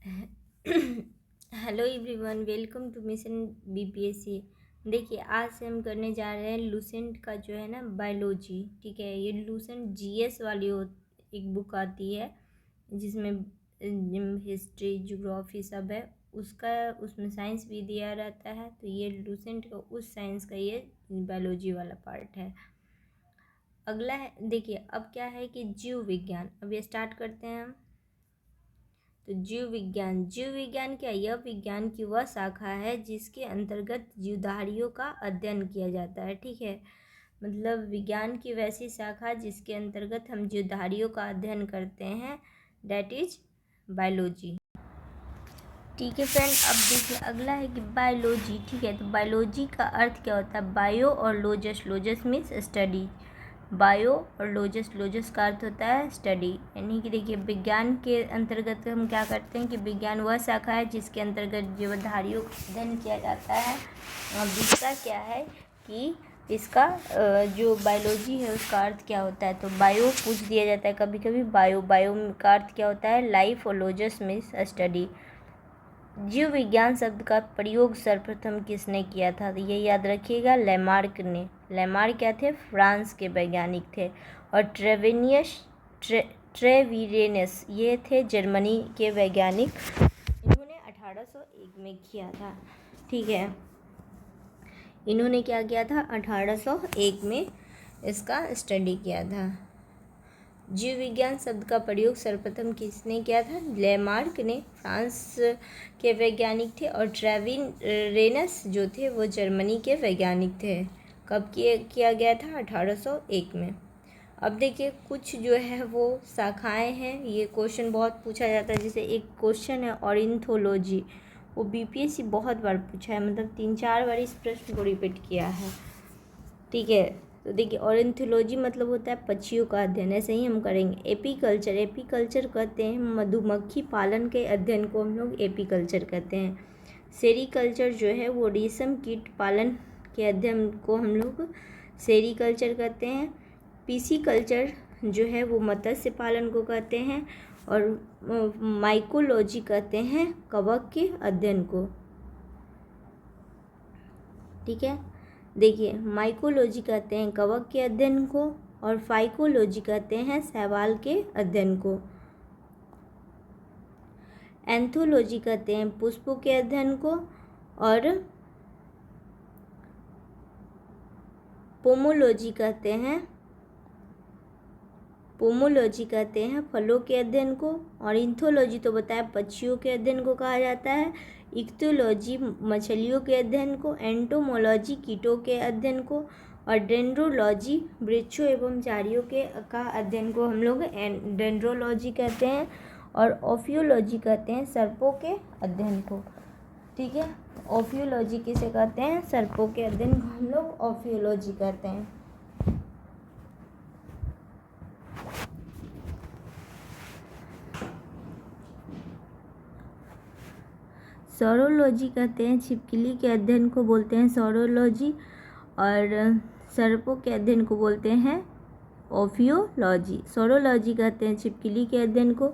Hello everyone, welcome to mission BPSC. देखिए, आज से हम करने जा रहे हैं लूसेंट का जो है ना बायोलॉजी। ठीक है, ये लूसेंट जीएस वाली एक बुक आती है जिसमें हिस्ट्री ज्योग्राफी सब है। उसमें साइंस भी दिया रहता है, तो ये लूसेंट का उस साइंस का ये बायोलॉजी वाला पार्ट है। अगला है, देखिए अब क्या है कि जीव विज्ञान। अब ये स्टार्ट करते हैं हम। तो जीव विज्ञान क्या? यह विज्ञान की वह शाखा है जिसके अंतर्गत जीवधारियों का अध्ययन किया जाता है। ठीक है, मतलब विज्ञान की वैसी शाखा जिसके अंतर्गत हम जीवधारियों का अध्ययन करते हैं, डेट इज बायोलॉजी। ठीक है फ्रेंड, अब देखिए अगला है कि बायोलॉजी। ठीक है, तो बायोलॉजी का अर्थ क्या होता है? बायो और लोजस, लोजस मीन्स स्टडी। बायो और लोजस का अर्थ होता है स्टडी। यानी कि देखिए विज्ञान के अंतर्गत हम क्या करते हैं कि विज्ञान वह शाखा है जिसके अंतर्गत जीवधारियों का अध्ययन किया जाता है। और दूसरा क्या है कि इसका जो बायोलॉजी है उसका अर्थ क्या होता है? तो बायो पूछ दिया जाता है कभी कभी। बायो का अर्थ क्या होता है? लाइफ। और लोजस मीन्स स्टडी। जीव विज्ञान शब्द का प्रयोग सर्वप्रथम किसने किया था? तो ये याद रखिएगा, लेमार्क ने। लेमार्क क्या थे? फ्रांस के वैज्ञानिक थे। और ट्रेविरेनस ये थे जर्मनी के वैज्ञानिक। इन्होंने 1801 में किया था। ठीक है, इन्होंने क्या किया था? 1801 में इसका स्टडी किया था। जीव विज्ञान शब्द का प्रयोग सर्वप्रथम किसने किया था? लेमार्क ने, फ्रांस के वैज्ञानिक थे। और ट्रेविरेनस जो थे वो जर्मनी के वैज्ञानिक थे। कब किया गया था? 1801 में। अब देखिए कुछ जो है वो शाखाएं हैं। ये क्वेश्चन बहुत पूछा जाता है। जैसे एक क्वेश्चन है ऑर्निथोलॉजी, वो बीपीएससी बहुत बार पूछा है, मतलब 3-4 बार इस प्रश्न को रिपीट किया है। ठीक है, तो देखिए ऑर्निथोलॉजी मतलब होता है पक्षियों का अध्ययन। ऐसे ही हम करेंगे। एपीकल्चर कहते हैं मधुमक्खी पालन के अध्ययन को हम लोग एपीकल्चर कहते हैं। सेरीकल्चर जो है वो रेशम कीट पालन के अध्ययन को हम लोग सेरीकल्चर कहते हैं। पीसीकल्चर जो है वो मत्स्य पालन को कहते हैं। और माइकोलॉजी कहते हैं कवक के अध्ययन को। ठीक है, देखिए माइकोलॉजी कहते हैं कवक के अध्ययन को। और फाइकोलॉजी कहते हैं शैवाल के अध्ययन को। एंथोलॉजी कहते हैं पुष्पों के अध्ययन को। और पोमोलॉजी कहते हैं फलों के अध्ययन को। और इंथोलॉजी तो बताया पक्षियों के अध्ययन को कहा जाता है। इक्थोलॉजी मछलियों के अध्ययन को। एंटोमोलॉजी कीटों के अध्ययन को। और डेंड्रोलॉजी वृक्षों एवं झाड़ियों के का अध्ययन को हम लोग डेंड्रोलॉजी कहते हैं। और ओफियोलॉजी कहते हैं सर्पों के अध्ययन को। ठीक है, ओफियोलॉजी किसे कहते हैं? सर्पों के अध्ययन को हम लोग ओफियोलॉजी कहते हैं। सौरोलॉजी कहते हैं छिपकली के अध्ययन को बोलते हैं सौरोलॉजी। और सर्पों के अध्ययन को बोलते हैं ओफियोलॉजी। सौरोलॉजी कहते हैं छिपकली के अध्ययन को।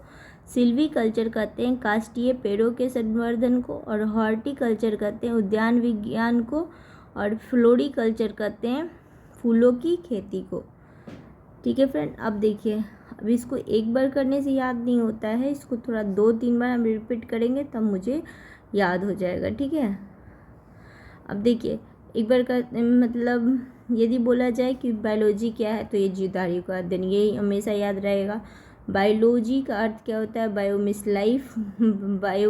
सिल्वीकल्चर कहते हैं काष्ठीय पेड़ों के संवर्धन को। और हॉर्टिकल्चर कहते हैं उद्यान विज्ञान को। और फ्लोरिकल्चर कहते हैं फूलों की खेती को। ठीक है फ्रेंड, अब देखिए अब इसको एक बार करने से याद नहीं होता है, इसको थोड़ा 2-3 बार हम रिपीट करेंगे तब मुझे याद हो जाएगा। ठीक है, अब देखिए एक बार का मतलब यदि बोला जाए कि बायोलॉजी क्या है, तो ये जीवधारियों का अध्ययन, ये हमेशा याद रहेगा। बायोलॉजी का अर्थ क्या होता है? Bio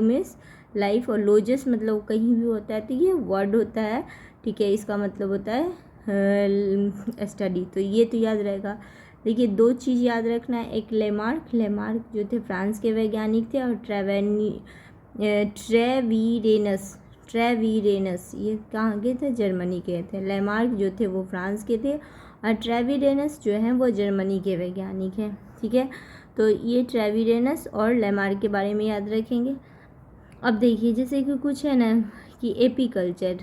means life. और लोजस मतलब कहीं भी होता है तो ये वर्ड होता है। ठीक है, इसका मतलब होता है स्टडी। तो ये तो याद रहेगा। देखिए 2 चीज़ याद रखना है। एक लेमार्क जो थे फ्रांस के वैज्ञानिक थे। और ट्रेविरेनस ये कहाँ के थे? जर्मनी के थे। लेमार्क जो थे वो फ्रांस के थे। और ट्रेविरेनस जो हैं वो जर्मनी के वैज्ञानिक हैं। ठीक है, तो ये ट्रेविरेनस और लेमार्क के बारे में याद रखेंगे। अब देखिए जैसे कि कुछ है ना कि एपीकल्चर,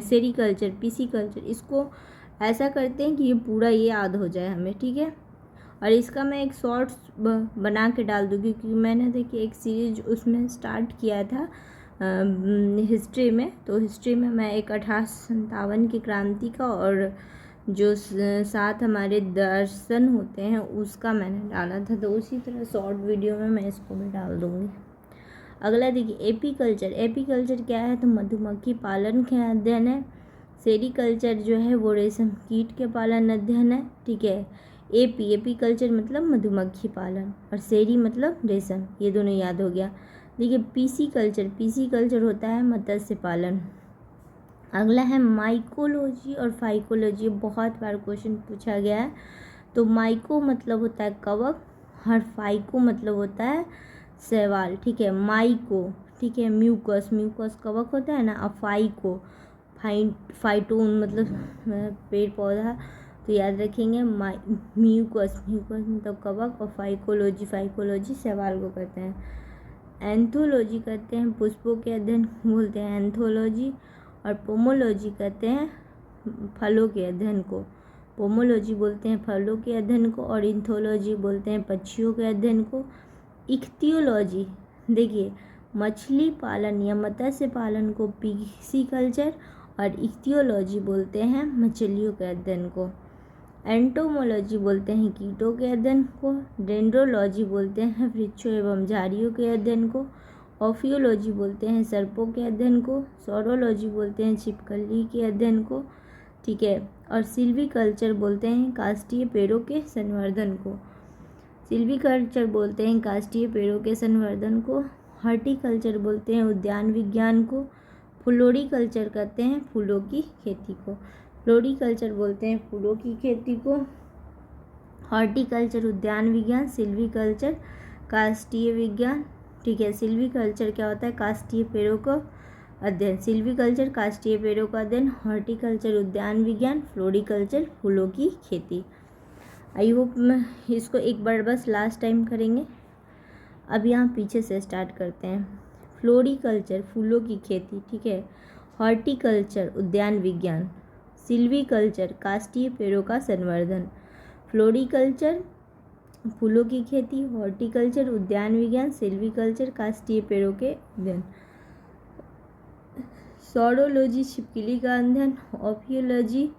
सेरीकल्चर, पीसीकल्चर, इसको ऐसा करते हैं कि ये पूरा ये याद हो जाए हमें। ठीक है, और इसका मैं एक शॉर्ट्स बना के डाल दूँ, क्योंकि मैंने देखिए एक सीरीज उसमें स्टार्ट किया था हिस्ट्री में। तो हिस्ट्री में मैं एक 1857 की क्रांति का और जो 7 हमारे दर्शन होते हैं उसका मैंने डाला था। तो उसी तरह शॉर्ट वीडियो में मैं इसको भी डाल दूँगी। अगला देखिए एपीकल्चर। एपीकल्चर क्या है? तो मधुमक्खी पालन के अध्ययन है। सेरीकल्चर जो है वो रेशम कीट के पालन अध्ययन है। ठीक है। एपीकल्चर मतलब मधुमक्खी पालन और सेरी मतलब रेशम, ये दोनों याद हो गया। देखिए पीसी कल्चर होता है मत्स्य पालन। अगला है माइकोलॉजी और फाइकोलॉजी। बहुत बार क्वेश्चन पूछा गया है। तो माइको मतलब होता है कवक और फाइको मतलब होता है शैवाल। ठीक है। माइको, ठीक है, म्यूकस कवक होता है ना। अब फाइको फाइटोन मतलब पेड़ पौधा, तो याद रखेंगे म्यूकस मतलब कवक, और फाइकोलॉजी शैवाल को कहते हैं। एंथोलॉजी कहते हैं पुष्पों के अध्ययन बोलते हैं एंथोलॉजी, और पोमोलॉजी कहते हैं फलों के अध्ययन को। पोमोलॉजी बोलते हैं फलों के अध्ययन को, और इंथोलॉजी बोलते हैं पक्षियों के अध्ययन को। इख्तियोलॉजी देखिए मछली पालन या मत्स्य पालन को पिसीकल्चर, और इख्तियोलॉजी बोलते हैं मछलियों के अध्ययन को। एंटोमोलॉजी बोलते हैं कीटों के अध्ययन को। डेंड्रोलॉजी बोलते हैं वृक्षों एवं झाड़ियों के अध्ययन को। ऑफियोलॉजी बोलते हैं सर्पों के अध्ययन को। सौरोलॉजी बोलते हैं छिपकली के अध्ययन को। ठीक है। और सिल्वीकल्चर बोलते हैं काष्ठीय पेड़ों के संवर्धन को। सिल्वीकल्चर बोलते हैं काष्ठीय पेड़ों के संवर्धन को। हॉर्टिकल्चर बोलते हैं उद्यान विज्ञान को। फ्लोरिकल्चर कहते हैं फूलों की खेती को। फ्लोरिकल्चर बोलते हैं फूलों की खेती को। हॉर्टिकल्चर उद्यान विज्ञान, सिल्वीकल्चर काष्ठीय विज्ञान। ठीक है। सिल्वीकल्चर क्या होता है? काष्ठीय पेड़ों का अध्ययन। सिल्वीकल्चर काष्ठीय पेड़ों का अध्ययन, हॉर्टिकल्चर उद्यान विज्ञान, फ्लोरिकल्चर फूलों की खेती। आई होप इसको एक बार बस लास्ट टाइम करेंगे। अब यहाँ पीछे से स्टार्ट करते हैं। फ्लोरिकल्चर फूलों की खेती। ठीक है। हॉर्टिकल्चर उद्यान विज्ञान। सिल्वीकल्चर काष्ठीय पेड़ों का संवर्धन। फ्लोरिकल्चर फूलों की खेती। हॉर्टिकल्चर उद्यान विज्ञान। सिल्वीकल्चर काष्ठीय पेड़ों के अध्ययन। सौरोलॉजी छिपकली का अध्ययन। ऑफियोलॉजी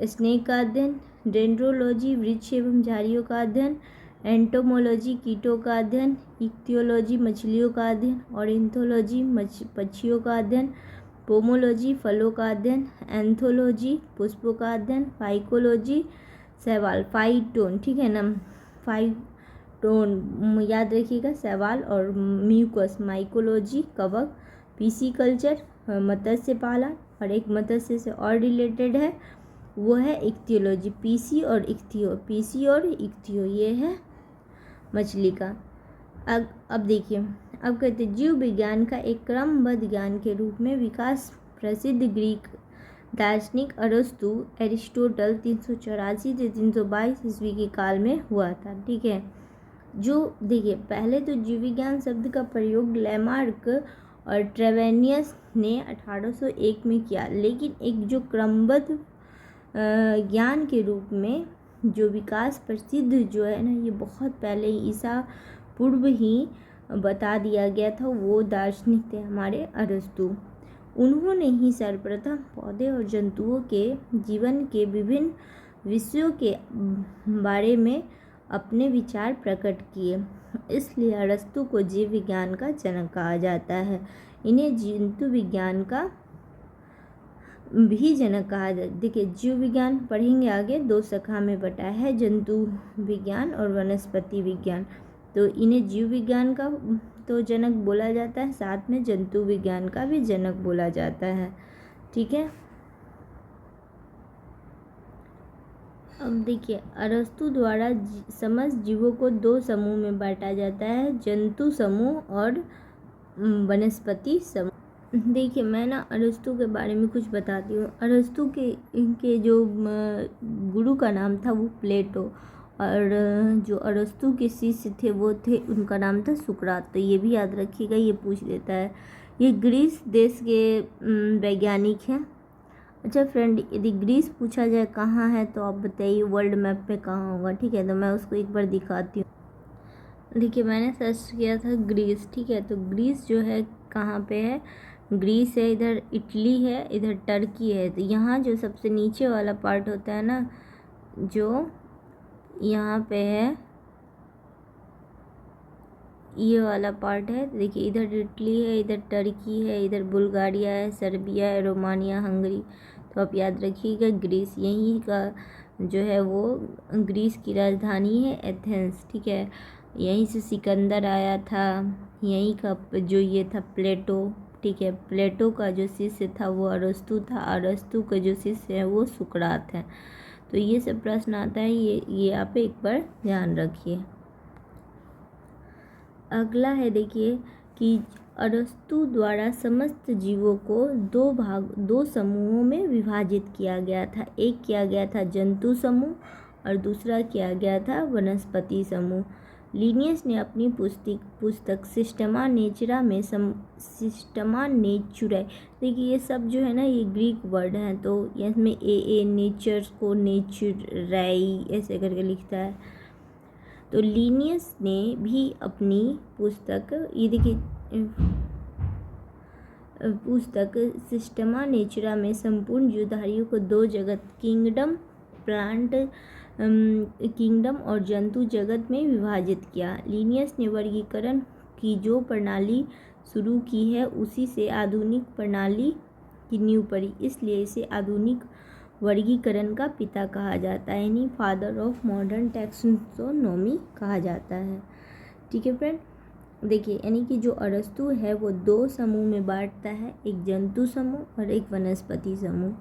स्नेक का अध्ययन। डेंड्रोलॉजी वृक्ष एवं झाड़ियों का अध्ययन। एंटोमोलॉजी कीटों का अध्ययन। इक्तियोलॉजी मछलियों का अध्ययन। ऑर्निथोलॉजी पक्षियों का अध्ययन। पोमोलॉजी फलों का अध्ययन। एंथोलॉजी पुष्पों का अध्ययन। फाइकोलॉजी शैवाल फाइटोन, ठीक है ना, फाइटोन याद रखिएगा शैवाल। और म्यूकस माइकोलॉजी कवक। पीसीकल्चर मत्स्य पालन, और एक मत्स्य से और रिलेटेड है वो है इक्तियोलॉजी। पीसी और इक्तियो ये है मछली का। अब देखिए, अब कहते हैं जीव विज्ञान का एक क्रमबद्ध ज्ञान के रूप में विकास प्रसिद्ध ग्रीक दार्शनिक अरस्तु एरिस्टोटल 384 से 322 ईस्वी के काल में हुआ था। ठीक है। जो देखिए पहले तो जीव विज्ञान शब्द का प्रयोग लैमार्क और ट्रेवेनियस ने 1801 में किया, लेकिन एक जो क्रमबद्ध ज्ञान के रूप में जो विकास प्रसिद्ध जो है ना, ये बहुत पहले ईसा पूर्व ही बता दिया गया था। वो दार्शनिक थे हमारे अरस्तु। उन्होंने ही सर्वप्रथम पौधे और जंतुओं के जीवन के विभिन्न विषयों के बारे में अपने विचार प्रकट किए। इसलिए अरस्तु को जीव विज्ञान का जनक कहा जाता है। इन्हें जंतु विज्ञान का भी जनक कहा जाता है। देखिए जीव विज्ञान पढ़ेंगे आगे, 2 शाखा में बटा है, जंतु विज्ञान और वनस्पति विज्ञान। तो इन्हें जीव विज्ञान का तो जनक बोला जाता है, साथ में जंतु विज्ञान का भी जनक बोला जाता है। ठीक है। अब देखिए अरस्तु द्वारा समस्त जीवों को 2 समूह में बांटा जाता है, जंतु समूह और वनस्पति समूह। देखिए मैं ना अरस्तु के बारे में कुछ बताती हूँ। अरस्तु के इनके जो गुरु का नाम था वो प्लेटो, और जो अरस्तु के शिष्य थे वो थे, उनका नाम था सुकरात। तो ये भी याद रखिएगा, ये पूछ लेता है। ये ग्रीस देश के वैज्ञानिक हैं। अच्छा फ्रेंड, यदि ग्रीस पूछा जाए कहाँ है तो आप बताइए वर्ल्ड मैप पे कहाँ होगा। ठीक है, तो मैं उसको एक बार दिखाती हूँ। देखिए मैंने सर्च किया था ग्रीस। ठीक है, तो ग्रीस जो है कहाँ पे है, ग्रीस है इधर, इटली है इधर, टर्की है। तो यहाँ जो सबसे नीचे वाला पार्ट होता है ना, जो यहाँ पे है ये वाला पार्ट है। देखिए इधर इटली है, इधर टर्की है, इधर बुल्गारिया है, सर्बिया है, रोमानिया, हंगरी। तो आप याद रखिएगा ग्रीस यहीं का जो है वो ग्रीस की राजधानी है एथेंस। ठीक है, यहीं से सिकंदर आया था, यहीं का जो ये था प्लेटो। ठीक है, प्लेटो का जो शिष्य था वो अरस्तु था, अरस्तु का जो शिष्य है वो सुकरात है। तो ये सब प्रश्न आता है, ये आप एक बार ध्यान रखिए। अगला है देखिए कि अरस्तु द्वारा समस्त जीवों को दो समूहों में विभाजित किया गया था। एक किया गया था जंतु समूह और दूसरा किया गया था वनस्पति समूह। लिनियस ने अपनी पुस्तक सिस्टमा नेचुराe, देखिए ये सब जो है ना ये ग्रीक वर्ड हैं, तो इसमें ए नेचर को नेचुराई ऐसे करके लिखता है। तो लिनियस ने भी अपनी पुस्तक ये देखिए पुस्तक सिस्टमा नेचुरा में संपूर्ण जीवधारियों को दो जगत किंगडम, प्लांट किंगडम और जंतु जगत में विभाजित किया। लिनियस ने वर्गीकरण की जो प्रणाली शुरू की है उसी से आधुनिक प्रणाली की नींव पड़ी, इसलिए इसे आधुनिक वर्गीकरण का पिता कहा जाता है, यानी फादर ऑफ मॉडर्न टैक्सोनॉमी कहा जाता है। ठीक है फ्रेंड, देखिए यानी कि जो अरस्तु है वो दो समूह में बांटता है, एक जंतु समूह और एक वनस्पति समूह।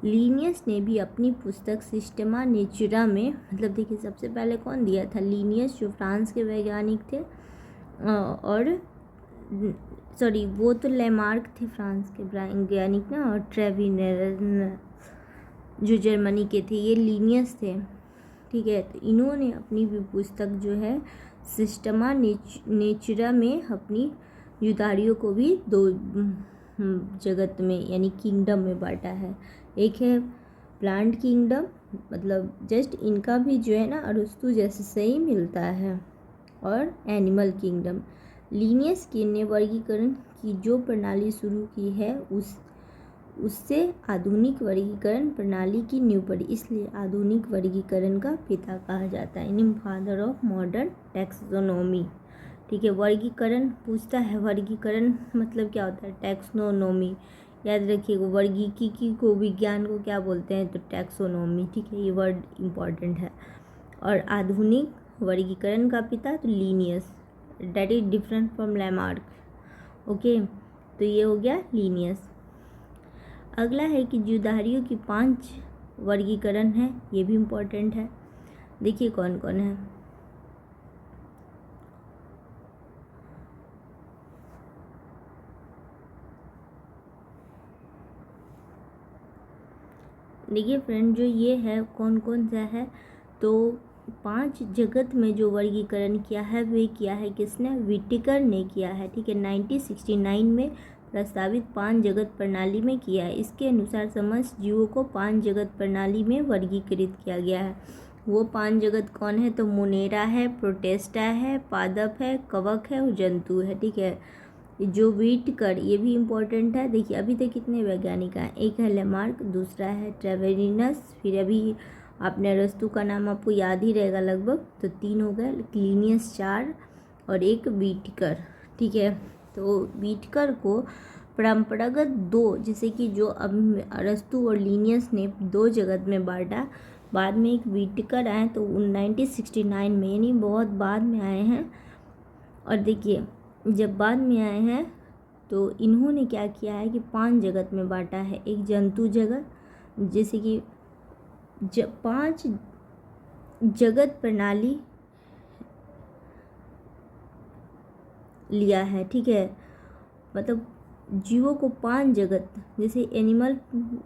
लिनियस ने भी अपनी पुस्तक सिस्टमा नेचुरा में, मतलब देखिए सबसे पहले कौन दिया था, लिनियस जो फ्रांस के वैज्ञानिक थे, और सॉरी वो तो लेमार्क थे फ्रांस के वैज्ञानिक ना, और ट्रेविनर जो जर्मनी के थे, ये लिनियस थे। ठीक है, तो इन्होंने अपनी भी पुस्तक जो है सिस्टमा नेचुरा में अपनी युदारियों को भी दो जगत में यानी किंगडम में बांटा है। एक है प्लांट किंगडम, मतलब जस्ट इनका भी जो है ना अरस्तु जैसे सही मिलता है, और एनिमल किंगडम। लिनियस ने वर्गीकरण की जो प्रणाली शुरू की है उससे आधुनिक वर्गीकरण प्रणाली की नींव पड़ी, इसलिए आधुनिक वर्गीकरण का पिता कहा जाता है, यानी फादर ऑफ मॉडर्न टैक्सोनॉमी। ठीक है, वर्गीकरण पूछता है, वर्गीकरण मतलब क्या होता है, टैक्सोनॉमी। याद रखिएगा वर्गीकी को विज्ञान को क्या बोलते हैं, तो टैक्सोनॉमी। ठीक है, ये वर्ड इम्पॉर्टेंट है। और आधुनिक वर्गीकरण का पिता तो Linnaeus, that is different from Lamarck. Okay, तो ये हो गया लिनियस। अगला है कि जीवधारियों की 5 वर्गीकरण है, ये भी इम्पोर्टेंट है। देखिए कौन कौन है। देखिए फ्रेंड, जो ये है कौन कौन सा है, तो 5 जगत में जो वर्गीकरण किया है वे किया है किसने, व्हिटेकर ने किया है। ठीक है, 1969 में प्रस्तावित 5 जगत प्रणाली में किया है। इसके अनुसार समस्त जीवों को 5 जगत प्रणाली में वर्गीकृत किया गया है। वो 5 जगत कौन है, तो मोनेरा है, प्रोटेस्टा है, पादप है, कवक है और जंतु है। ठीक है, जो व्हिटेकर, ये भी इम्पोर्टेंट है। देखिए अभी तक कितने वैज्ञानिक हैं, एक है लेमार्क, दूसरा है ट्रेवेरिनस, फिर अभी आपने अरस्तु का नाम आपको याद ही रहेगा लगभग, तो 3 हो गए, लिनियस 4 और एक व्हिटेकर। ठीक है, तो व्हिटेकर को परंपरागत 2, जैसे कि जो अब अरस्तु और लिनियस ने 2 जगत में बांटा, बाद में एक व्हिटेकर आए तो 1969 में, यानी बहुत बाद में आए हैं। और देखिए जब बाद में आए हैं तो इन्होंने क्या किया है कि 5 जगत में बांटा है। एक जंतु जगत, जैसे कि 5 जगत प्रणाली लिया है। ठीक है, मतलब जीवों को 5 जगत, जैसे एनिमल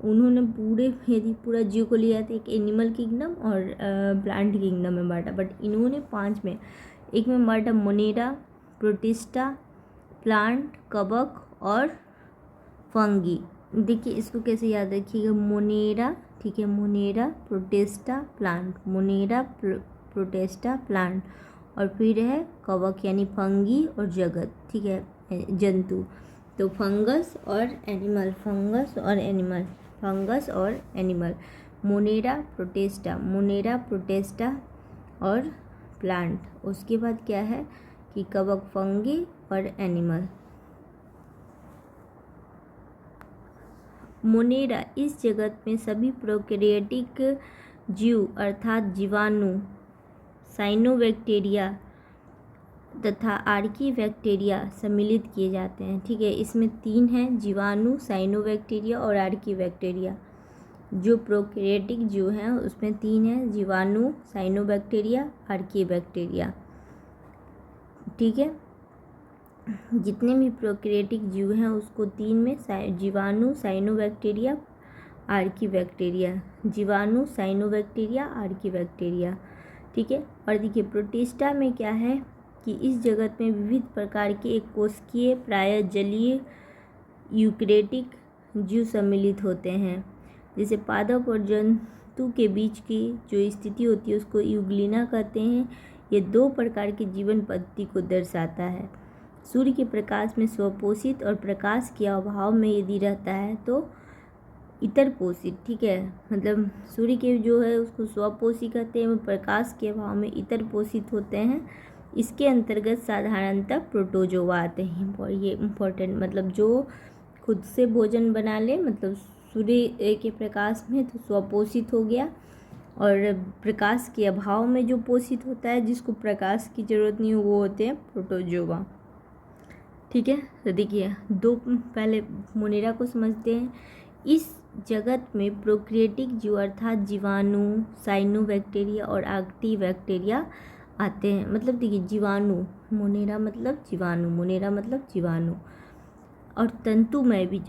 उन्होंने पूरा जीव को लिया था, एक एनिमल किंगडम और प्लांट किंगडम में बांटा, बट इन्होंने 5 में, एक में बांटा मोनेरा, प्रोटिस्टा, प्लांट, कवक और फंगी। देखिए इसको कैसे याद रखिएगा, मोनेरा, ठीक है, Monera Protista plant, Monera Protista plant. और फिर है कवक यानी फंगी और जगत, ठीक है, जंतु। तो फंगस और एनिमल, फंगस और एनिमल, फंगस और एनिमल, मोनेरा प्रोटेस्टा और प्लांट। उसके बाद क्या है कि कवक, फंगी और एनिमल। मोनेरा इस जगत में सभी प्रोकैरियोटिक जीव अर्थात जीवाणु, साइनोबैक्टीरिया तथा आर्की बैक्टीरिया सम्मिलित किए जाते हैं, ठीक है। इसमें 3 हैं, जीवाणु, साइनोबैक्टीरिया और आर्की बैक्टीरिया। जो प्रोकैरियोटिक जीव हैं उसमें 3 हैं, जीवाणु, साइनोबैक्टीरिया, आर्की बैक्टीरिया, ठीक है। जितने भी प्रोकैरियोटिक जीव हैं उसको 3 में जीवाणु, साइनोबैक्टीरिया, आर्की बैक्टीरिया, जीवाणु, साइनोबैक्टीरिया, आर्की बैक्टीरिया, ठीक है। और देखिए प्रोटिस्टा में क्या है कि इस जगत में विविध प्रकार के एक कोशिकीय प्रायः जलीय यूकैरियोटिक जीव सम्मिलित होते हैं। जैसे पादप और जंतु के बीच की जो स्थिति होती है उसको यूग्लिना कहते हैं। ये 2 प्रकार की जीवन पद्धति को दर्शाता है। सूर्य के प्रकाश में स्वपोषित और प्रकाश के अभाव में यदि रहता है तो इतर पोषित, ठीक है। मतलब सूर्य के जो है उसको स्वपोषी कहते हैं, प्रकाश के अभाव में इतर पोषित होते हैं। इसके अंतर्गत साधारणतः प्रोटोजोआ आते हैं। और ये इम्पोर्टेंट, मतलब जो खुद से भोजन बना ले, मतलब सूर्य के प्रकाश में तो स्वपोषित हो गया, और प्रकाश के अभाव में जो पोषित होता है जिसको प्रकाश की जरूरत नहीं हो वो होते हैं प्रोटोजोआ, ठीक है। तो देखिए पहले मोनेरा को समझते हैं। इस जगत में प्रोकैरियोटिक जीव अर्थात जीवाणु, साइनोबैक्टीरिया और आर्की बैक्टीरिया आते हैं। मतलब देखिए जीवाणु, मोनेरा मतलब जीवाणु, मोनेरा मतलब जीवाणु, और तंतुमय भी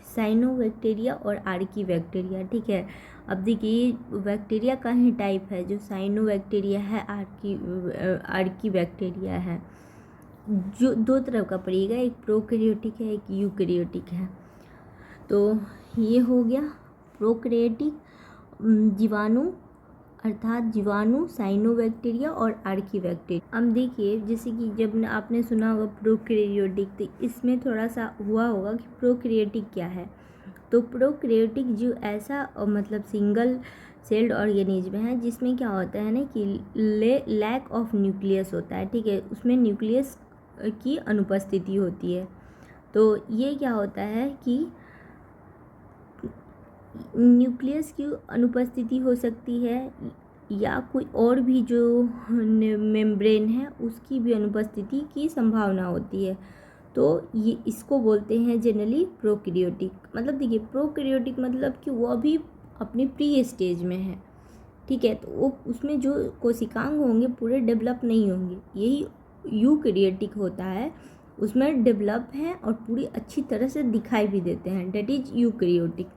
साइनोबैक्टीरिया और आर्की बैक्टीरिया, ठीक है। अब देखिए बैक्टीरिया का ही टाइप है, जो साइनोबैक्टीरिया है, आर्की बैक्टीरिया है, जो 2 तरह का पड़ेगा, एक प्रोकैरियोटिक है, एक यूकैरियोटिक है। तो ये हो गया प्रोकैरियोटिक जीवाणु अर्थात जीवाणु, साइनोबैक्टीरिया और आर्की बैक्टीरिया। अब देखिए जैसे कि जब आपने सुना होगा प्रोकैरियोटिक, तो इसमें थोड़ा सा हुआ होगा कि प्रोकैरियोटिक क्या है। तो प्रोकैरियोटिक जीव ऐसा मतलब सिंगल सेल्ड ऑर्गेनिज्म है जिसमें क्या होता है ना कि लैक ऑफ न्यूक्लियस होता है, ठीक है। उसमें न्यूक्लियस की अनुपस्थिति होती है। तो ये क्या होता है कि न्यूक्लियस की अनुपस्थिति हो सकती है या कोई और भी जो मेम्ब्रेन है उसकी भी अनुपस्थिति की संभावना होती है। तो ये इसको बोलते हैं जनरली प्रोकैरियोटिक। मतलब देखिए प्रोकैरियोटिक मतलब कि वो अभी अपनी प्री स्टेज में है, ठीक है। तो वो उसमें जो कोशिकांग होंगे पूरे डेवलप नहीं होंगे। यही यूकैरियोटिक होता है, उसमें डेवलप हैं और पूरी अच्छी तरह से दिखाई भी देते हैं, डेट इज यूकैरियोटिक,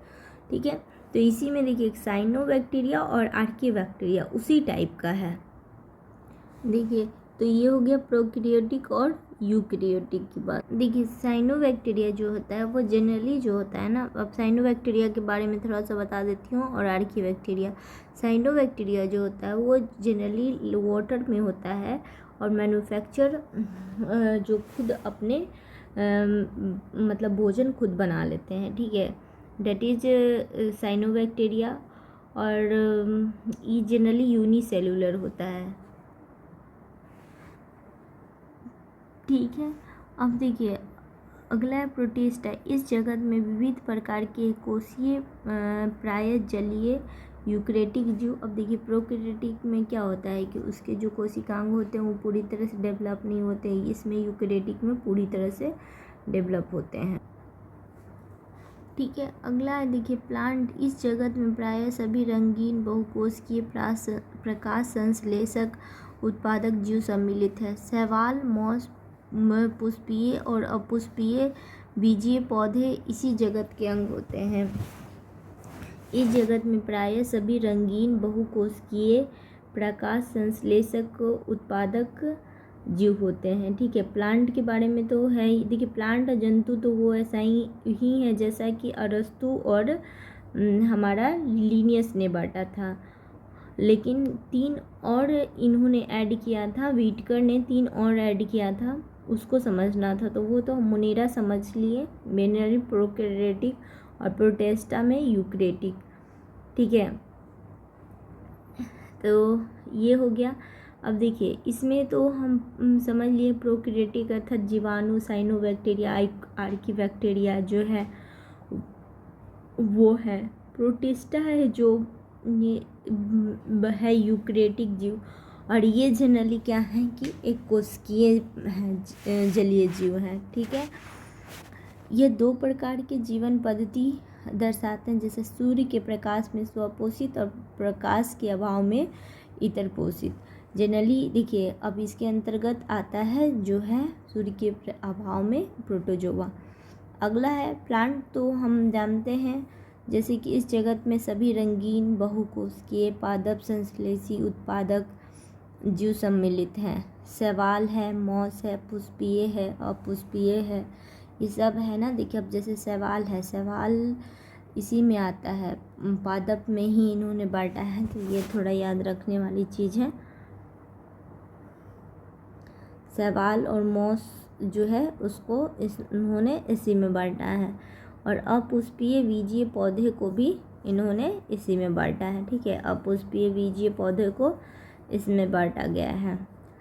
ठीक है। तो इसी में देखिए साइनोबैक्टीरिया और आर्की बैक्टीरिया उसी टाइप का है। देखिए तो ये हो गया प्रोकैरियोटिक और यूकैरियोटिक की बात। देखिए साइनोबैक्टीरिया जो होता है वो जनरली जो होता है ना, अब साइनोबैक्टीरिया के बारे में थोड़ा सा बता देती हूँ, और आर्की बैक्टीरिया। साइनोबैक्टीरिया जो होता है वो जनरली वाटर में होता है और मैन्युफैक्चर जो खुद अपने मतलब भोजन खुद बना लेते हैं, ठीक है, डेट इज साइनोबैक्टीरिया। और ये जनरली यूनिसेलुलर होता है, ठीक है। अब देखिए अगला है प्रोटिस्टा। इस जगत में विविध प्रकार के कोशीय प्रायः जलीय यूकैरियोटिक जीव। अब देखिए प्रोकैरियोटिक में क्या होता है कि उसके जो कोशिकांग होते हैं वो पूरी तरह से डेवलप नहीं होते हैं, इसमें यूकैरियोटिक में पूरी तरह से डेवलप होते हैं, ठीक है। अगला है देखिए प्लांट। इस जगत में प्रायः सभी रंगीन बहुकोशिकीय प्रकाश संश्लेषक उत्पादक जीव सम्मिलित है। शैवाल, मॉस, पुष्पीय और अपुष्पीय बीजीय पौधे इसी जगत के अंग होते हैं। इस जगत में प्रायः सभी रंगीन बहुकोशिकीय प्रकाश संश्लेषक उत्पादक जीव होते हैं। ठीक है, प्लांट के बारे में तो है ही। देखिए प्लांट और जंतु तो वो ऐसा ही है जैसा कि अरस्तु और हमारा लिनियस ने बांटा था, लेकिन 3 और इन्होंने ऐड किया था, व्हिटकर ने 3 और ऐड किया था, उसको समझना था। तो वो तो मोनेरा समझ लिए, बेनरी प्रोकैरियोटिक और प्रोटेस्टा में यूकैरियोटिक। ठीक है, तो ये हो गया। अब देखिए इसमें तो हम समझ लिए प्रोकैरियोटिक अर्थात जीवाणु, साइनोबैक्टीरिया, आर्कीबैक्टीरिया जो है वो है। प्रोटिस्टा है जो ये है यूकैरियोटिक जीव, और ये जनरली क्या है कि एक कोशिकीय है, जलीय जीव है। ठीक है, ये 2 प्रकार के जीवन पद्धति दर्शाते हैं, जैसे सूर्य के प्रकाश में स्वपोषित और प्रकाश के अभाव में इतर पोषित। जनरली देखिए अब इसके अंतर्गत आता है जो है सूर्य के अभाव में प्रोटोजोआ। अगला है प्लांट, तो हम जानते हैं जैसे कि इस जगत में सभी रंगीन बहुकोशिकीय पादप संश्लेषी उत्पादक जीव सम्मिलित हैं। शैवाल है, मॉस है, पुष्पीय है, अपुष्पीय है, ये सब है ना। देखिए अब जैसे शैवाल है, शैवाल इसी में आता है, पादप में ही इन्होंने बांटा है, तो ये थोड़ा याद रखने वाली चीज़ है। शैवाल और मॉस जो है उसको इन्होंने इसी में बांटा है, और अपुष्पीय बीजीय पौधे को भी इन्होंने इसी में बांटा है। ठीक है, अपुष्पीय बीजीय पौधे को इसमें बांटा गया है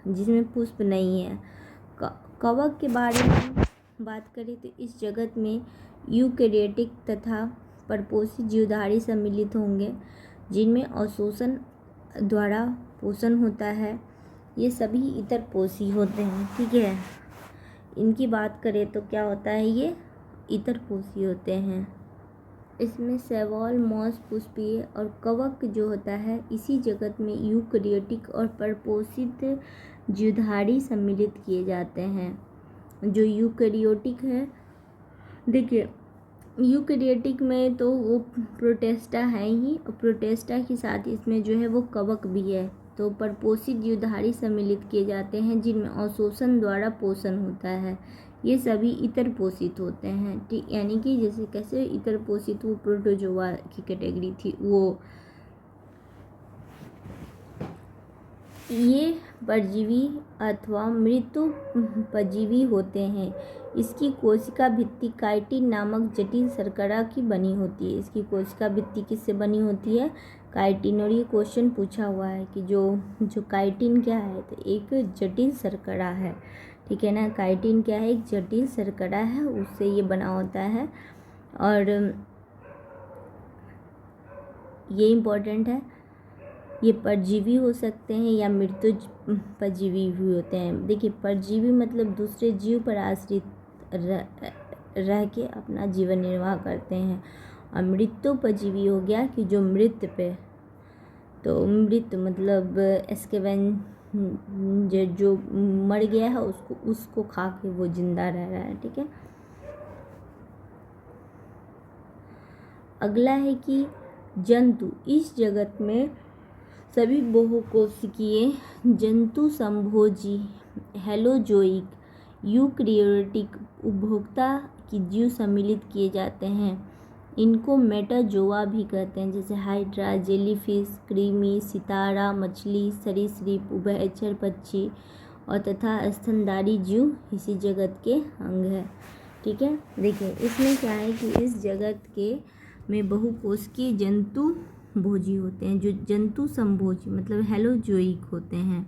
जिसमें पुष्प नहीं है। कवक के बारे में बात करें तो इस जगत में यूकैरियोटिक तथा परपोषी जीवधारी सम्मिलित होंगे, जिनमें अवशोषण द्वारा पोषण होता है। ये सभी इतर पोषी होते हैं। ठीक है, इनकी बात करें तो क्या होता है, ये इतर पोषी होते हैं। इसमें शैवाल, मॉस, पुष्पीय और कवक जो होता है, इसी जगत में यूकैरियोटिक और परपोषित जीवधारी सम्मिलित किए जाते हैं। जो यूकैरियोटिक है, देखिए यूकैरियोटिक में तो वो प्रोटेस्टा है ही, और प्रोटेस्टा के साथ इसमें जो है वो कवक भी है। तो परपोषित जीवधारी सम्मिलित किए जाते हैं जिनमें अवशोषण द्वारा पोषण होता है। ये सभी इतर पोषित होते हैं। ठीक, यानी कि जैसे कैसे इतर पोषित वो प्रोटोजोआ की कैटेगरी थी, वो ये परजीवी अथवा मृत परजीवी होते हैं। इसकी कोशिका भित्ति काइटिन नामक जटिल शर्करा की बनी होती है। इसकी कोशिका भित्ति किससे बनी होती है, काइटिन। और ये क्वेश्चन पूछा हुआ है कि जो काइटिन क्या है, तो एक जटिल शर्करा है। ठीक है ना, काइटिन क्या है, एक जटिल शर्करा है, उससे ये बना होता है। और ये इम्पोर्टेंट है, ये परजीवी हो सकते हैं या मृत्यु परजीवी भी होते हैं। देखिए परजीवी मतलब दूसरे जीव पर आश्रित रह के अपना जीवन निर्वाह करते हैं, और मृत्यु परजीवी हो गया कि जो मृत पे, तो मृत मतलब जो मर गया है उसको खा के वो जिंदा रह रहा है। ठीक है, अगला है कि जंतु। इस जगत में सभी बहुकोशिकीय जंतु संभोजी, हेलोजोइक, यूकैरियोटिक उपभोक्ता की जीव सम्मिलित किए जाते हैं। इनको मेटाजोआ भी कहते हैं, जैसे हाइड्रा, जेलीफिश, कृमि, सितारा, मछली, सरीसृप, उभयचर पक्षी और तथा स्तनधारी जीव इसी जगत के अंग है। ठीक है, देखिए इसमें क्या है कि इस जगत के में बहुकोशिकीय जंतु भोजी होते हैं, जो जंतु संभोजी मतलब हेलोजोइक होते हैं,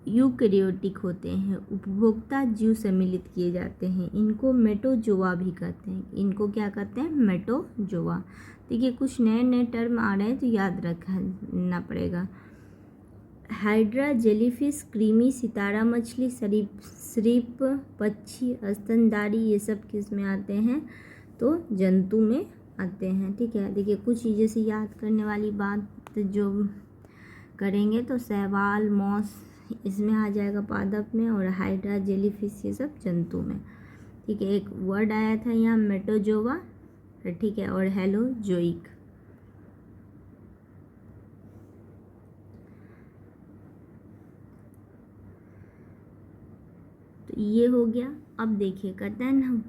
यूकैरियोटिक होते हैं, उपभोक्ता जीव सम्मिलित किए जाते हैं। इनको मेटोजोआ भी कहते हैं। इनको क्या कहते हैं, मेटोजोआ। देखिए कुछ नए नए टर्म आ रहे हैं तो याद रखना पड़ेगा। हाइड्रा, जेलीफिश, कृमि, सितारा मछली, सरीसृप पक्षी, स्तनधारी, ये सब किस में आते हैं, तो जंतु में आते हैं। ठीक है, देखिए कुछ चीज़ें से याद करने वाली बात जो करेंगे तो शैवाल, मॉस इसमें आ जाएगा पादप में, और हाइड्रा, जेलीफिश ये सब जंतु में। ठीक है, एक वर्ड आया था यहाँ मेटोजोआ, ठीक है, और हेलोजोइक। ये हो गया। अब देखिए कहते हैं ना,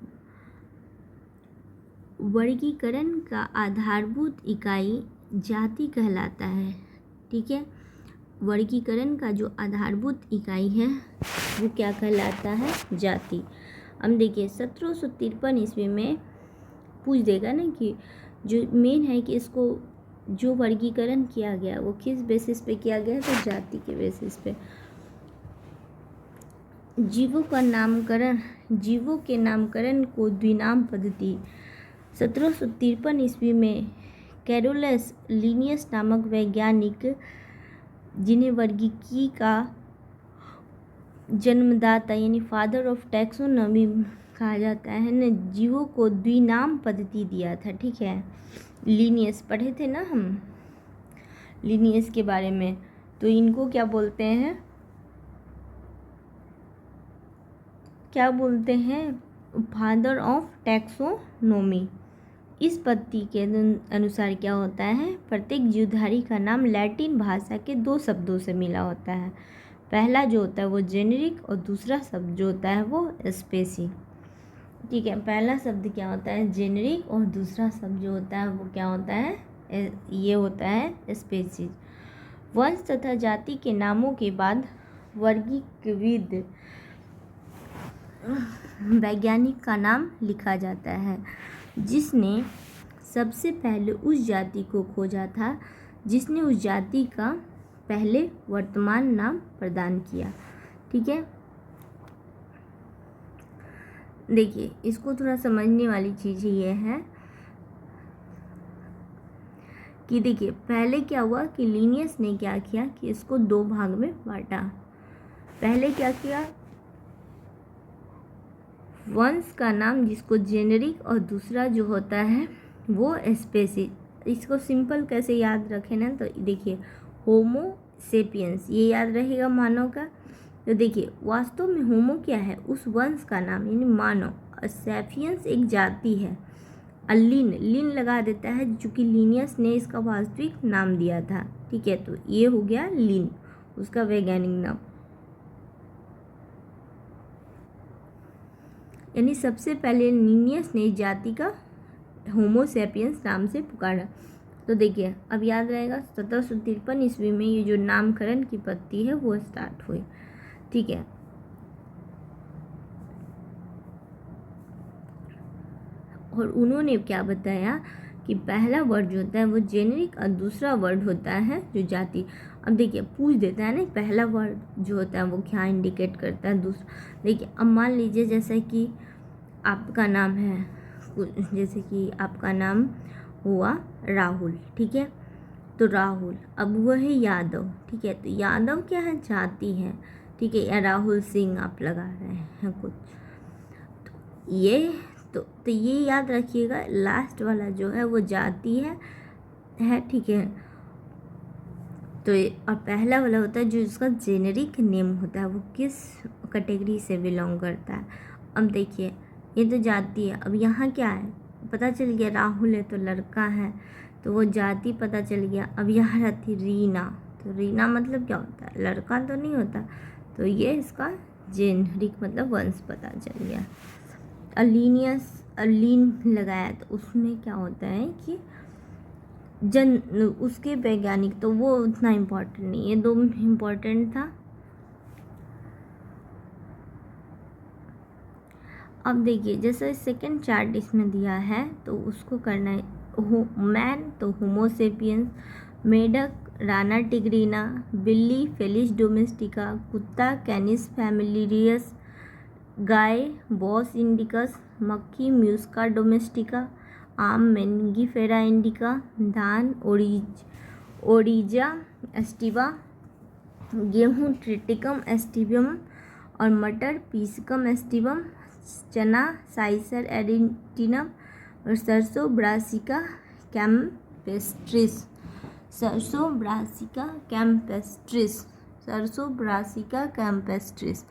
वर्गीकरण का आधारभूत इकाई जाति कहलाता है। ठीक है, वर्गीकरण का जो आधारभूत इकाई है वो क्या कहलाता है? जाति। अब देखिए 1753 ईस्वी में पूछ देगा ना कि जो मेन है कि इसको जो वर्गीकरण किया गया वो किस बेसिस पे किया गया? तो जाति के बेसिस पे। जीवों के नामकरण को द्विनाम पद्धति 1753 ईस्वी में कैरोलस लिनियस नामक वैज्ञानिक, जिन्हें वर्गीकी का जन्मदाता यानी फादर ऑफ टैक्सोनॉमी कहा जाता है ना, जीवों को द्विनाम पद्धति दिया था। ठीक है, लिनियस पढ़े थे ना हम लिनियस के बारे में, तो इनको क्या बोलते हैं? Father of taxonomy. इस पद्धति के अनुसार क्या होता है? प्रत्येक जीवधारी का नाम लैटिन भाषा के 2 शब्दों से मिला होता है। पहला जो होता है वो जेनेरिक और दूसरा शब्द जो होता है वो स्पेसी। ठीक है, पहला शब्द क्या होता है? जेनेरिक, और दूसरा शब्द जो होता है वो क्या होता है? ये होता है स्पेसी। वंश तथा जाति के नामों के बाद वर्गीकृत वैज्ञानिक का नाम लिखा जाता है, जिसने सबसे पहले उस जाति को खोजा था जिसने उस जाति का पहले वर्तमान नाम प्रदान किया। ठीक है, देखिए इसको थोड़ा समझने वाली चीज़ ये है कि देखिए पहले क्या हुआ कि लिनियस ने क्या किया कि इसको 2 भाग में बांटा। पहले क्या किया? वंश का नाम जिसको जेनेरिक और दूसरा जो होता है वो स्पेसी। इसको सिंपल कैसे याद रखें ना, तो देखिए होमो सेपियंस ये याद रहेगा मानव का। तो देखिए वास्तव में होमो क्या है? उस वंश का नाम यानी मानव, और सेपियंस एक जाति है। लिन लगा देता है चूँकि लिनियस ने इसका वास्तविक नाम दिया था। ठीक है, तो ये हो गया लिन, उसका वैज्ञानिक नाम। यानी सबसे पहले लिनियस ने जाति का होमो सेपियंस नाम से पुकारा। तो देखिए अब याद रहेगा 1753 ईस्वी में ये जो नामकरण की पद्धति है वो स्टार्ट हुई। ठीक है, और उन्होंने क्या बताया कि पहला वर्ड जो होता है वो जेनेरिक और दूसरा वर्ड होता है जो जाति। अब देखिए पूछ देता है ना पहला वर्ड जो होता है वो क्या इंडिकेट करता है, दूसरा। देखिए अब मान लीजिए जैसे कि आपका नाम है, जैसे कि आपका नाम हुआ राहुल। ठीक है, तो राहुल, अब वो है यादव। ठीक है, तो यादव क्या है? जाति है। ठीक है, या राहुल सिंह आप लगा रहे हैं कुछ, तो ये याद रखिएगा लास्ट वाला जो है वो जाति है। ठीक है, तो और पहला वाला होता है जो इसका जेनेरिक नेम होता है, वो किस कैटेगरी से बिलोंग करता है। अब देखिए ये तो जाति है। अब यहाँ क्या है? पता चल गया राहुल है तो लड़का है, तो वो जाति पता चल गया। अब यहाँ रहती रीना, तो रीना मतलब क्या होता है? लड़का तो नहीं होता, तो ये इसका जेनेरिक मतलब वंश पता चल गया। लीन लगाया तो उसमें क्या होता है कि उसके वैज्ञानिक, तो वो उतना इम्पोर्टेंट नहीं, ये 2 इम्पोर्टेंट था। अब देखिए जैसे सेकंड चार्ट इसमें दिया है तो उसको करना है। मैन तो होमो सेपियंस, मेढक राना टिग्रीना, बिल्ली फेलिस डोमेस्टिका, कुत्ता कैनिस फैमिलियरियस, गाय बॉस इंडिकस, मक्खी म्यूस्का डोमेस्टिका, आम मेंगीफेरा इंडिका, धान ओरिजा एस्टिवा, गेहूँ ट्रिटिकम एस्टिवियम, और मटर पीसिकम एस्टिवम, चना साइसर एडिटिनम, और सरसों ब्रासिका कैम्पेस्ट्रिस।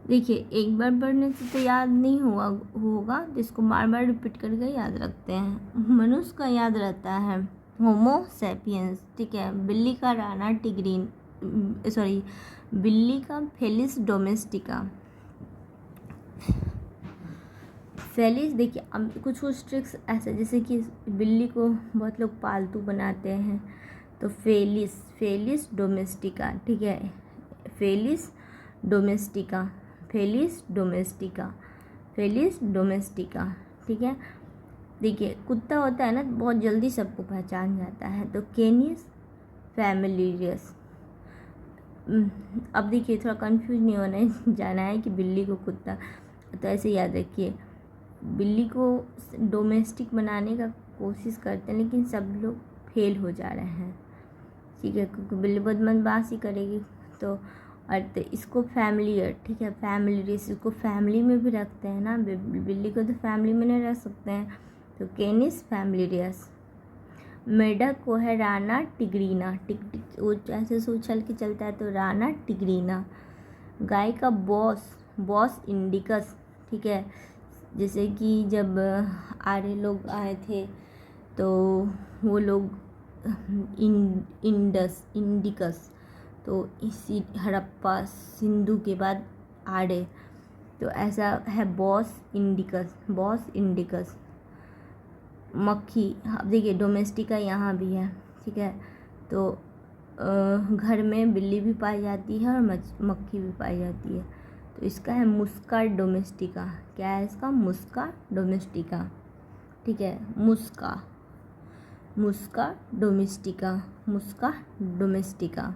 देखिए एक बार पढ़ने से तो याद नहीं होगा, तो इसको बार बार रिपीट करके याद रखते हैं। मनुष्य का याद रहता है होमो सेपियंस। ठीक है, बिल्ली का बिल्ली का फेलिस डोमेस्टिका, फेलिस देखिए, अब कुछ कुछ ट्रिक्स ऐसे, जैसे कि बिल्ली को बहुत लोग पालतू बनाते हैं, तो फेलिस डोमेस्टिका, ठीक है, Felis domestica, Felis domestica, Felis domestica, ठीक है। देखिए कुत्ता होता है ना, बहुत जल्दी सबको पहचान जाता है, तो कैनिस फैमिलियस। अब देखिए थोड़ा कंफ्यूज नहीं होना जाना है कि बिल्ली को कुत्ता, तो ऐसे याद रखिए, बिल्ली को डोमेस्टिक बनाने का कोशिश करते हैं, लेकिन सब लोग फेल हो जा रहे हैं, ठीक है, क्योंकि बिल्ली बदमाशी करेगी। तो और इसको फैमिलियर, ठीक है, फैमिलियस, इसको फैमिली में भी रखते हैं ना, बिल्ली को तो फैमिली में नहीं रख सकते हैं, तो कैनिस फैमिलियस। मेढक को है राना टिग्रीना, टिक टिक वो ऐसे से उछल के चलता है, तो राना टिग्रीना। गाय का बॉस इंडिकस, ठीक है, जैसे कि जब आर्य लोग आए थे तो वो लोग इंडिकस, तो इसी हड़प्पा सिंधु के बाद आर्य, तो ऐसा है बॉस इंडिकस। मक्खी, अब देखिए डोमेस्टिका यहाँ भी है, ठीक है, तो घर में बिल्ली भी पाई जाती है और मक्खी भी पाई जाती है, तो इसका है मुस्का डोमेस्टिका। क्या है इसका? मुस्का डोमेस्टिका, ठीक है, मुस्का डोमेस्टिका।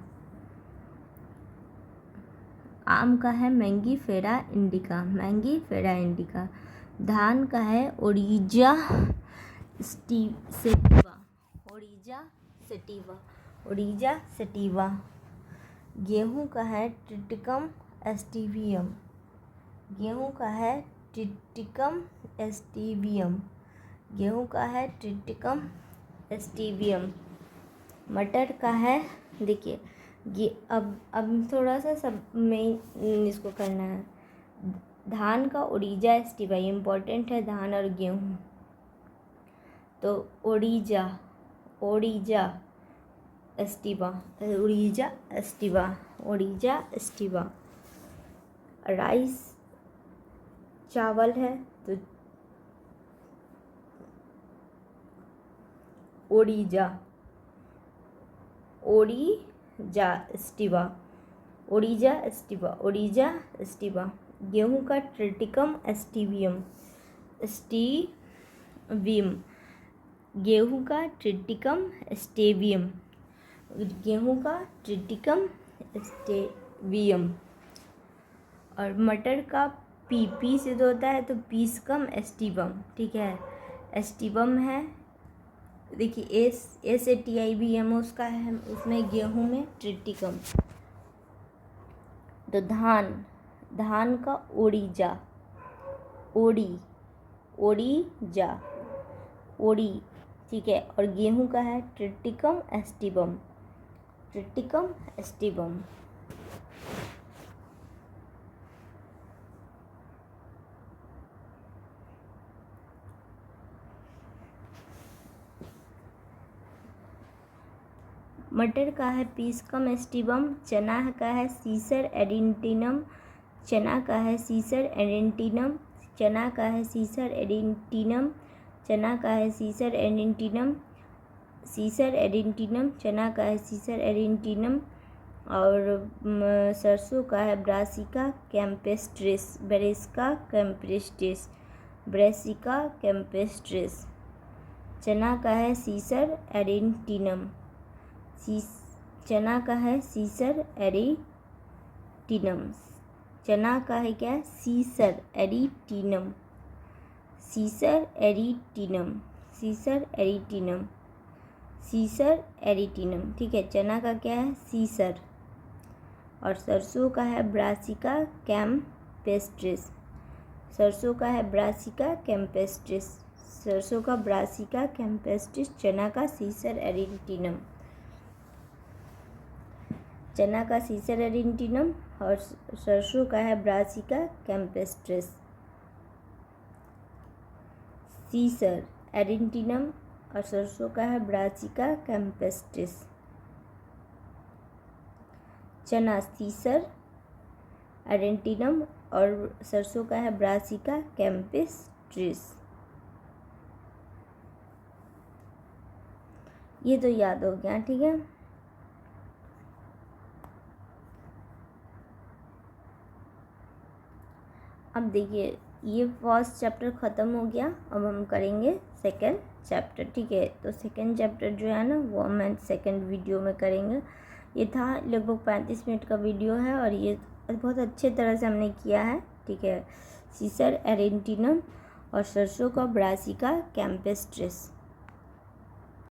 आम का है मैंगीफेरा इंडिका। धान का है ओरिजा सेटिवा। गेहूं का है ट्रिटिकम एस्टिवियम। मटर का है, देखिए ये अब थोड़ा सा सब में इसको करना है। धान का ओरिजा एस्टिवा, इम्पोर्टेंट है, धान और गेहूँ, तो ओरिजा एस्टिवा। राइस चावल है, तो ओरिजा एस्टिवा। गेहूं का ट्रिटिकम एस्टिवियम। गेहूं का ट्रिटिकम एस्टेवियम। और मटर का पी से तो होता है, तो पीसकम एस्टिवम, ठीक है, एस्टिवम है, देखिए SATIVM उसका है, उसमें गेहूं में ट्रिटिकम। तो धान का ओरिजा, ठीक है, और गेहूं का है ट्रिटिकम एस्टिवम। मटर का है पीसकम एस्टिवम। चना का है सीसर एडेंटिनम। चना का है सीसर एडेंटिनम। चना का है सीसर एडेंटिनम। चना का है सीसर एडेंटिनम। चना का है सीसर एडेंटिनम। और सरसों का है ब्रासिका कैम्पेस्ट्रिस। Brassica campestris. चना का है सीसर एडेंटिनम। चना का है सीसर एडिटिनम। चना का है क्या? सीसर एडिटिनम। सीसर एडिटिनम, ठीक है। चना का क्या है? सीसर। और सरसों का है ब्रासिका कैम्पेस्ट्रिस। सरसों का है ब्रासिका कैम्पेस्ट्रिस। सरसों का ब्रासिका कैम्पेस्ट्रिस। चना का सीसर एडिटिनम। चना का सीसर एडिटिनम और सरसों का है ब्रासिका कैम्पेस्ट्रिस। सीसर एडिटिनम और सरसों का है ब्रासिका कैम्पेस्ट्रिस। चना सीसर एडेंटिनम और सरसों का है ब्रासिका कैम्पेस्ट्रिस। ये तो याद हो गया, ठीक है। अब देखिए ये फर्स्ट चैप्टर ख़त्म हो गया, अब हम करेंगे सेकंड चैप्टर, ठीक है। तो सेकंड चैप्टर जो है ना वो हम सेकंड वीडियो में करेंगे। ये था लगभग 35 मिनट का वीडियो है और ये बहुत अच्छे तरह से हमने किया है, ठीक है। सीसर एरेंटिनम और सरसों का ब्रासिका कैम्पेस्ट्रिस।